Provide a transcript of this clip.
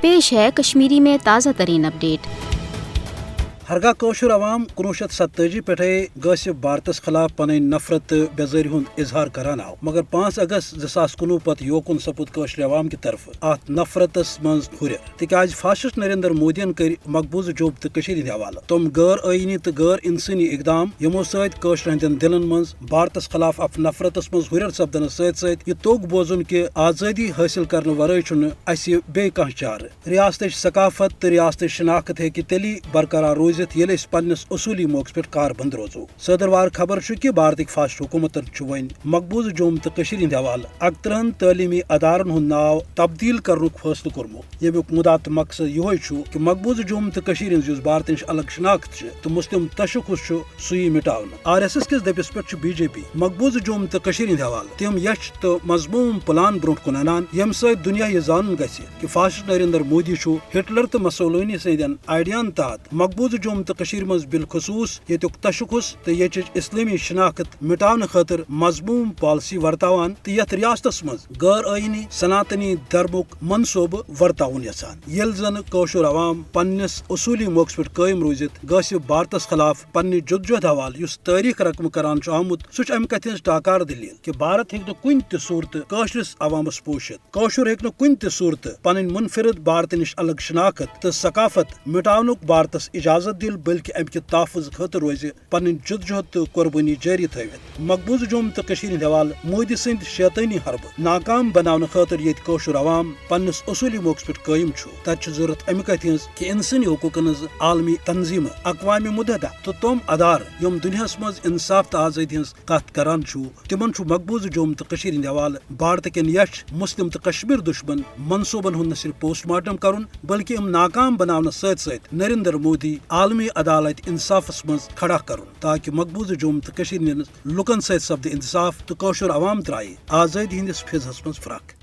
پیش ہے کشمیری میں تازہ ترین اپڈیٹ۔ ہرگاہ کوشر عوام 1947 پٹھے غاصب بھارتس خلاف پن نفرت بیزاری ہند اظہار کران آو، مگر 5 اگست 2019 پتہ یوکن سپود کوشر عوام کی طرف ات نفرتس مز ہر تکیاز فاشسٹ نریندر مودین کر مقبوضہ جوم تو کشیر حوالہ تم غیر آئینی تو غیر انسانی اقدام یمو ست کوشر ہندین دلن مز بھارتس خلاف اف نفرتس مز ہر سپدنس ست ست یہ توگ بوزن کہ آزادی حاصل کرنے ورائے چھ اس بے کھانا چارہ ریاست ثقافت تو ریاست شناخت ہیکہ تیلی برقرار روز یل پنس اصولی موقع پہ کاربند روزو۔ صدروار خبر کہ بھارتک فاسٹ حکومتن ون مقبوضہ جوم تو ہند حوالہ 71 تعلیمی ادارن ہند ناو تبدیل کرنک فیصلہ کورمت، یمیک مدعا تو مقصد یہ کہ مقبوضہ جوم تو ہند بھارت نش الگ شناخت تو مسلم تشخص سی مٹاون۔ RSS کس دبس پہ BJP مقبوضہ جوم تو ہند حوالہ تم یش تو مضموم پلان برو کن انان یم ست دنیا یہ زان گھ کہ فاسسٹ نریندر مودی ہٹلر تو مسولینی سندین آئیڈیان تحت مقبوضہ جوم تو مز بالخصوص یتک تشخص تو یہ اسلامی شناخت مٹاؤن خاطر مضموم پالسی ورتاوان تو یت ریاست مز غیر آئینی سناتنی درمک منصوبہ ورتاون یژھان، یل زن کوشر عوام پنس اصولی موقع پہ قائم روزت غاصب بھارتس خلاف پنہ جدوجہد حوالہ اس تاریخ رقم کران آمت سہ امہ کتھ ہز ٹاکار دلیل کہ بھارت ہیکہ کن تہ صورت کوشرس عوامس پوشت، کوشر ہیکہ کن تہ صورت پن منفرد بھارت نش الگ شناخت تو ثقافت مٹاونک بھارتس اجازت دل بلکہ امہ کہ تحفظ خاطر روز پن جدوجہد تو قربانی جاری تھوت۔ مقبوضہ جوم تو ہند حوالہ مودی سند شیطانی حربہ ناکام بناؤن خاطر یت کوشر عوام پنس اصولی موقع پہ قائم تت ضرورت امہ کتھ ہز کہ انسانی حقوقن ہز عالمی تنظیم اقوام متحدہ تو تم ادار یم دنیاس مز انصاف تو آزادی ہز کت کران تمن مقبوضہ جوم تو ہند حوالہ بھارت کن یش مسلم تو کشمیر دشمن منصوبن ہند نہ صرف پوسٹ مارٹم کرن بلکہ ام ناکام بناؤن ست ست نریندر مودی عالمی عدالت انصافس مز کھڑا کرن تاکہ مقبوضہ جوم تو لکن ست سپد انصاف تو کوشر عوام ترائے آزادی ہندس فضحس مز فرق۔